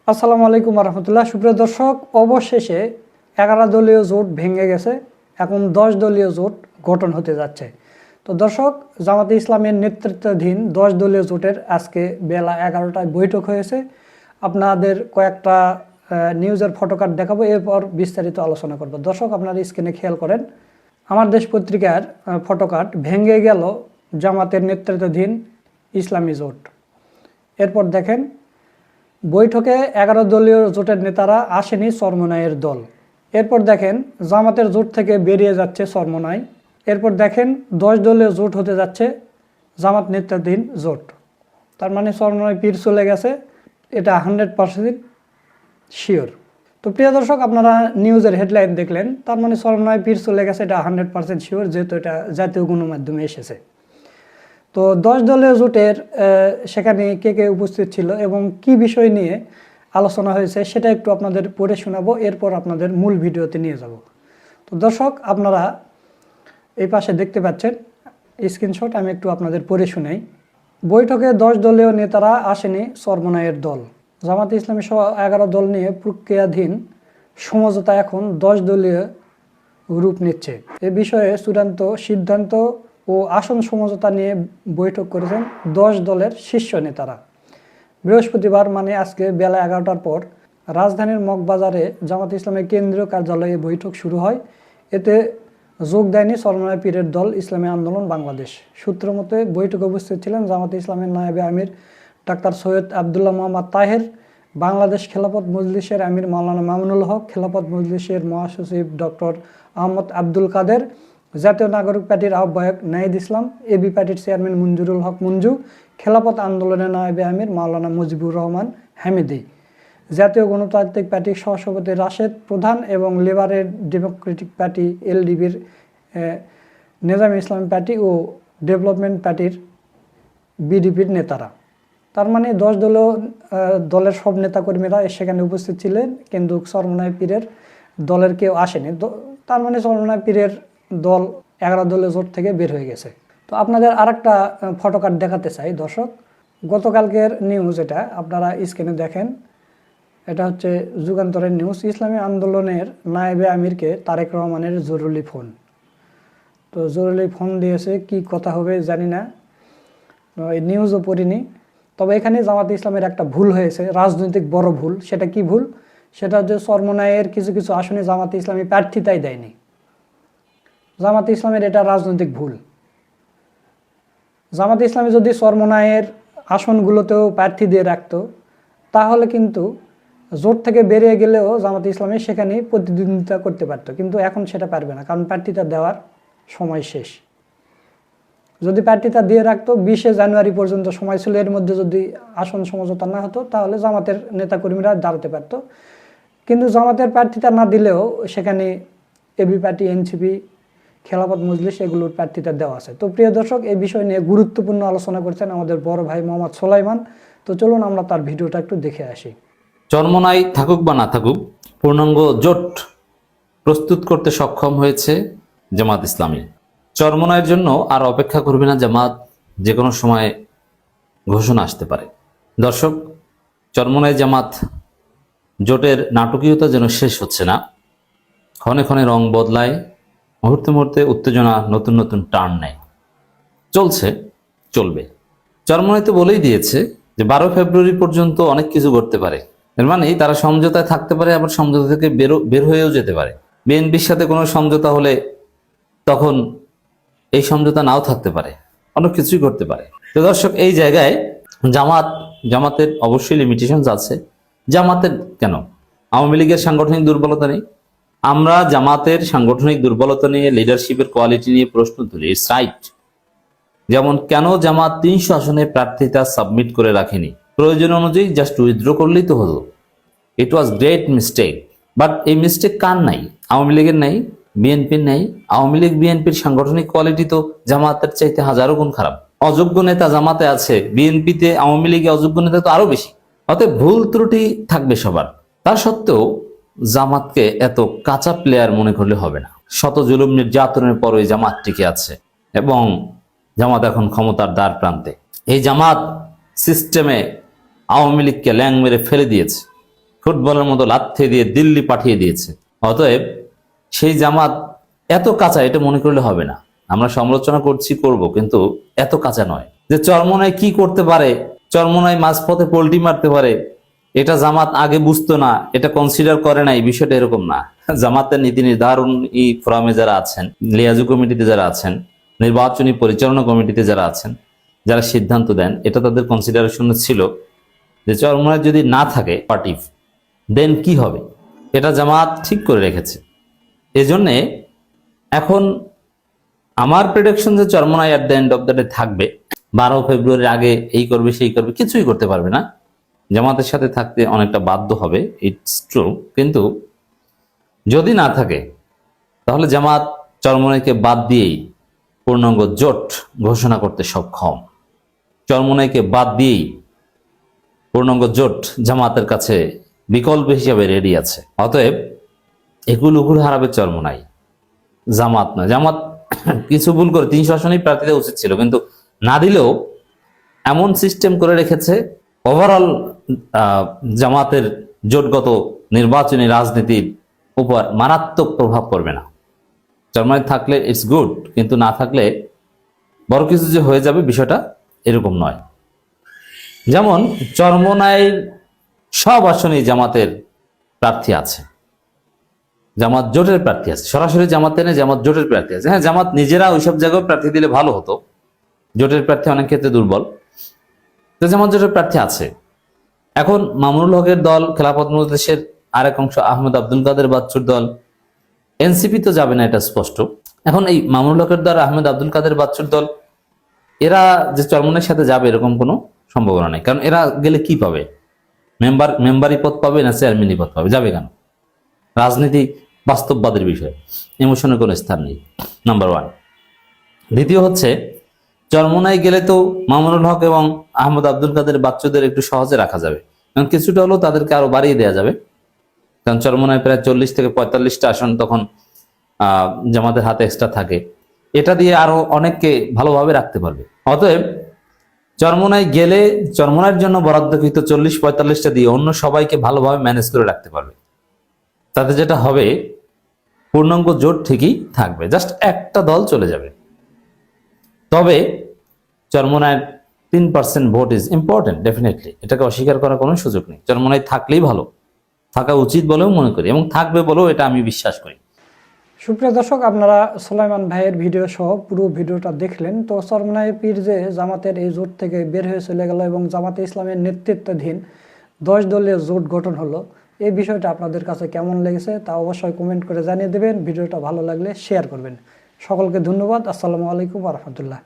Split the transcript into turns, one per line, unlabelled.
আসসালামু আলাইকুম রহমতুল্লাহ। সুপ্রিয় দর্শক, অবশেষে 11 দলীয় জোট ভেঙে গেছে, এখন 10 দলীয় জোট গঠন হতে যাচ্ছে। তো দর্শক, জামাতে ইসলামের নেতৃত্বাধীন 10 দলীয় জোটের আজকে বেলা 11টায় বৈঠক হয়েছে। আপনাদের কয়েকটা নিউজের ফটোকার্ড দেখাবো, এরপর বিস্তারিত আলোচনা করব। দর্শক, আপনারা স্ক্রিনে খেয়াল করেন, আমার দেশ পত্রিকার ফটোকার্ড ভেঙে গেল জামাতের নেতৃত্বাধীন ইসলামী জোট। এরপর দেখেন, বৈঠকে 11 দলীয় জোটের নেতারা আসেনি চরমোনাইয়ের দল। এরপর দেখেন, জামাতের জোট থেকে বেরিয়ে যাচ্ছে চরমোনাই। এরপর দেখেন, 10 দলীয় জোট হতে যাচ্ছে জামাত নেতৃত্বাধীন জোট। তার মানে চরমোনাই পীর চলে গেছে, এটা 100% শিওর। তো প্রিয় দর্শক, আপনারা নিউজের হেডলাইন দেখলেন, তার মানে চরমোনাই পীর চলে গেছে, এটা 100% শিওর, যেহেতু এটা জাতীয় গণমাধ্যমে এসেছে। তো 10 দলীয় জোটের সেখানে কে কে উপস্থিত ছিল এবং কি বিষয় নিয়ে আলোচনা হয়েছে সেটা একটু আপনাদের পড়ে শোনাবো, এরপর আপনাদের মূল ভিডিওতে নিয়ে যাব। তো দর্শক, আপনারা এই পাশে দেখতে পাচ্ছেন স্ক্রিনশট, আমি একটু আপনাদের পড়ে শোনাই। বৈঠকে 10 দলীয় নেতারা আসেনি চরমোনাইয়ের দল। জামাতে ইসলামী সহ 11 দল নিয়ে প্রক্রিয়াধীন সমঝোতা এখন 10 দলীয় রূপ নিচ্ছে। এ বিষয়ে চূড়ান্ত সিদ্ধান্ত ও আসন সমঝোতা নিয়ে বৈঠক করেছেন 10 দলের শীর্ষ নেতারা। বৃহস্পতিবার মানে আজকে বেলা 11টার পর রাজধানীর মগবাজারে জামাত ইসলামের কেন্দ্রীয় কার্যালয়ে বৈঠক শুরু হয়। এতে যোগ দেয়নি চরমোনাই পীরের দল ইসলামী আন্দোলন বাংলাদেশ। সূত্র মতে বৈঠকে উপস্থিত ছিলেন জামাত ইসলামের নায়েবে আমির ডাক্তার সৈয়দ আবদুল্লাহ মোহাম্মদ তাহের, বাংলাদেশ খেলাফত মজলিসের আমির মাওলানা মামুনুল হক, খেলাফত মজলিসের মহাসচিব ডক্টর আহমদ আব্দুল কাদের, জাতীয় নাগরিক পার্টির আহ্বায়ক নাহিদ ইসলাম, এবি পার্টির চেয়ারম্যান মঞ্জুরুল হক মঞ্জু, খেলাফত আন্দোলনের নায়েবে আমির মাওলানা মুজিবুর রহমান হামিদি, জাতীয় গণতান্ত্রিক পার্টির সহসভাপতি রাশেদ প্রধান এবং লেবারের ডেমোক্রেটিক পার্টি এলডিপির নিজাম ইসলামী পার্টি ও ডেভেলপমেন্ট পার্টির বিডিপির নেতারা। তার মানে 10 দলের সব নেতাকর্মীরা সেখানে উপস্থিত ছিলেন, কিন্তু চরমোনাই পীরের দলের কেউ আসেনি। তার মানে চরমোনাই পীরের দল 11 দলীয় জোট থেকে বের হয়ে গেছে। তো আপনাদের আরেকটা ফটোকার্ড দেখাতে চাই দর্শক, গতকালকের নিউজ, এটা আপনারা স্ক্রিনে দেখেন, এটা হচ্ছে যুগান্তরের নিউজ। ইসলামী আন্দোলনের নায়েবে আমিরকে তারেক রহমানের জরুরি ফোন। তো জরুরি ফোন দিয়েছে, কি কথা হবে জানি না, এই নিউজও পড়িনি। তবে এখানে জামাত ইসলামের একটা ভুল হয়েছে, রাজনৈতিক বড় ভুল। সেটা কি ভুল? সেটা হচ্ছে চরমোনাইয়ের কিছু কিছু আসনে জামাত ইসলামী প্রার্থিতাই দেয়নি। জামাত ইসলামের এটা রাজনৈতিক ভুল। জামাত ইসলামী যদি চরমোনাইয়ের আসনগুলোতেও প্রার্থী দিয়ে রাখতো, তাহলে কিন্তু জোট থেকে বেরিয়ে গেলেও জামাত ইসলামী সেখানে প্রতিদ্বন্দ্বিতা করতে পারত, কিন্তু এখন সেটা পারবে না, কারণ প্রার্থীতা দেওয়ার সময় শেষ। যদি প্রার্থীতা দিয়ে রাখতো 20 জানুয়ারি পর্যন্ত সময় ছিল, এর মধ্যে যদি আসন সমঝোতা না হতো, তাহলে জামাতের নেতাকর্মীরা দাঁড়াতে পারতো। কিন্তু জামাতের প্রার্থীতা না দিলেও সেখানে AB party, NCP, Khelafat Majlis এগুলোর প্রার্থীতা দেওয়া আছে। তো প্রিয় দর্শক, এই বিষয় নিয়ে গুরুত্বপূর্ণ আলোচনা করছেন আমাদের বড় ভাই মোহাম্মদ সোলাইমান। তো চলুন আমরা তার ভিডিওটা একটু দেখে আসি।
চরমোনাই থাকুক বা না থাকুক, পূর্ণাঙ্গ জোট প্রস্তুত করতে সক্ষম হয়েছে জামাত ইসলামী। চরমোনাইয়ের জন্য আর অপেক্ষা করবে না জামাত, যে কোনো সময় ঘোষণা আসতে পারে। দর্শক, চরমোনাই জামাত জোটের নাটকীয়তা যেন শেষ হচ্ছে না, ক্ষণে ক্ষণে রং বদলায়, মুহূর্তে মুহূর্তে উত্তেজনা নতুন নতুন টার্ন নেয়। চলবে। চরমোনাই তো বলেই দিয়েছে যে 12 ফেব্রুয়ারি পর্যন্ত অনেক কিছু ঘটতে পারে। এর মানে তারা সমঝোতায় থাকতে পারে, আবার সমঝোতা থেকে বের হয়েও যেতে পারে। বিএনপির সাথে কোনো সমঝোতা হলে তখন এই সমঝোতা নাও থাকতে পারে, অনেক কিছুই করতে পারে। তো দর্শক, এই জায়গায় জামাতের অবশ্যই লিমিটেশনস আছে। জামাতের কেন, আওয়ামী লীগের সাংগঠনিক দুর্বলতা নেই। আমরা জামাতের সাংগঠনিক দুর্বলতা নিয়ে, লিডারশিপের কোয়ালিটি নিয়ে প্রশ্ন তুলি, ইটস রাইট। যেমন কেন জামাত 300 আসনে প্রার্থিতা সাবমিট করে রাখেনি, প্রয়োজন অনুযায়ী জাস্ট উইথড্র করলেই তো হলো। ইট ওয়াজ গ্রেট মিস্টেক। বাট এই মিস্টেক কার নাই? আওয়ামী লীগের নাই, বিএনপির নাই। আওয়ামী লীগ বিএনপির সাংগঠনিক কোয়ালিটি তো জামাতের চাইতে হাজারো গুণ খারাপ। অযোগ্য নেতা জামাতে আছে, বিএনপিতে, আওয়ামী লীগে অযোগ্য নেতা তো আরো বেশি। অতএব ভুল ত্রুটি থাকবে সবার। তার সত্ত্বেও জামাতকে এত কাঁচা প্লেয়ার মনে করলে হবে না। শত জুলুম নির্যাতনের পর ওই জামাত টিকে আছে এবং জামাত এখন ক্ষমতার দ্বার প্রান্তে। এই জামাত সিস্টেমে আওয়ামী লীগকে ল্যাং মেরে ফেলে দিয়েছে। ফুটবলের মতো লাথি দিয়ে দিল্লি পাঠিয়ে দিয়েছে। অতএব সেই জামাত এত কাঁচা এটা মনে করলে হবে না। আমরা সমালোচনা করব, কিন্তু এত কাঁচা নয় যে চরমোনাই কি করতে পারে, চরমোনাই মাঝপথে পোল্টি মারতে পারে, এটা জামাত আগে বুঝতো না, এটা কনসিডার করে না। এই বিষয়টা এরকম না। জামাতের নীতি নির্ধারণ এই ফোরামে যারা আছেন, লিয়াজু কমিটিতে যারা আছেন, নির্বাচনী পরিচালনা কমিটিতে যারা আছেন, যারা সিদ্ধান্ত দেন, এটা তাদের কনসিডারেশন ছিল যে চরমোনাই যদি না থাকে পার্টি, দেন কি হবে, এটা জামাত ঠিক করে রেখেছে। এজন্যে এখন আমার প্রেডিকশন যে Charmonai at the end of the day থাকবে। 12 ফেব্রুয়ারির আগে এই করবে সেই করবে, কিছুই করতে পারবে না। জামাতের সাথে থাকতে অনেকটা বাধ্য হবে, ইটস ট্রু। কিন্তু যদি না থাকে তাহলে জামাত চরমোনাইকে বাদ দিয়েই পূর্ণাঙ্গ জোট ঘোষণা করতে সক্ষম। চরমোনাইকে বাদ দিয়েই পূর্ণাঙ্গ জোট জামাতের কাছে বিকল্প হিসাবে রেডি আছে। অতএব এগুলো হারাবে চরমোনাই, জামাত না। জামাত কিছু ভুল করে 300 আসনেই প্রার্থী দেওয়া উচিত ছিল, কিন্তু না দিলেও এমন সিস্টেম করে রেখেছে ওভারঅল জামাতের জোটগত নির্বাচনী রাজনীতির উপর মারাত্মক প্রভাব পড়বে না। চরমোনাই থাকলে ইটস গুড, কিন্তু না থাকলে বড় কিছু যে হয়ে যাবে বিষয়টা এরকম নয়। যেমন চরমোনাইয়ের সব আসনেই জামাতের প্রার্থী আছে, জামাত জোটের প্রার্থী আছে, সরাসরি জামাতে নেই, জামাত জোটের প্রার্থী আছে। হ্যাঁ, জামাত নিজেরা ওইসব জায়গায় প্রার্থী দিলে ভালো হতো, জোটের প্রার্থী অনেক ক্ষেত্রে দুর্বল, তো জামাত জোটের প্রার্থী আছে। এখন মামুনুল হকের দল, খেলাফত মজলিসের আরেক অংশ আহমেদ আব্দুল কাদের বাচ্চুর দল, এনসিপি তো যাবে না, এটা স্পষ্ট। এখন এই মামুনুল হকের দল, আহমেদ আব্দুল কাদের বাচ্চুর দল, এরা যে চরমোনাইয়ের সাথে যাবে এরকম কোনো সম্ভাবনা নেই। কারণ এরা গেলে কি পাবে? মেম্বারি পদ পাবে না চেয়ারম্যানই পদ পাবে? যাবে কেন? রাজনীতি বাস্তববাদের বিষয়, ইমোশনের কোনো স্থান নেই, নাম্বার 1। দ্বিতীয় হচ্ছে, চরমোনাই গেলে তো মামুনুল হক এবং আহমদ আব্দুল কাদের বাচ্চুদের একটু সহজে রাখা যাবে, কারণ কিছুটা হলেও তাদেরকে আরো বাড়িয়ে দেওয়া যাবে। কারণ চরমোনাই প্রায় 40 থেকে 45টা আসন তখন জামাতের হাতে এক্সট্রা থাকে, এটা দিয়ে আরো অনেককে ভালোভাবে রাখতে পারবে। অতএব চরমোনাই গেলে চরমোনাইয়ের জন্য বরাদ্দকৃত 40-45টা দিয়ে অন্য সবাইকে ভালোভাবে ম্যানেজ করে রাখতে পারবে। তাতে যেটা হবে, পূর্ণাঙ্গ জোট ঠিকই থাকবে, জাস্ট একটা দল চলে যাবে। তবে চরমোনাইয়ের 3% ভোট ইজ ইম্পর্টেন্ট, ডেফিনেটলি, এটাকে অস্বীকার করার কোনো সুযোগ নেই। চরমোনাই থাকলেই ভালো, থাকা উচিত বলেও মনে করি, এবং থাকবে বলেও এটা আমি বিশ্বাস করি।
সুপ্রিয় দর্শক, আপনারা সুলাইমান ভাইয়ের ভিডিও সহ পুরো ভিডিওটা দেখলেন। তো চরমোনাই পীর যে জামাতের এই জোট থেকে বের হয়ে চলে গেল এবং জামাতে ইসলামের নেতৃত্বাধীন 10 দলীয় জোট গঠন হলো, এই বিষয়টা আপনাদের কাছে কেমন লেগেছে তা অবশ্যই কমেন্ট করে জানিয়ে দেবেন। ভিডিওটা ভালো লাগলে শেয়ার করবেন। সকলকে ধন্যবাদ। আসসালামু আলাইকুম ওয়া রাহমাতুল্লাহ।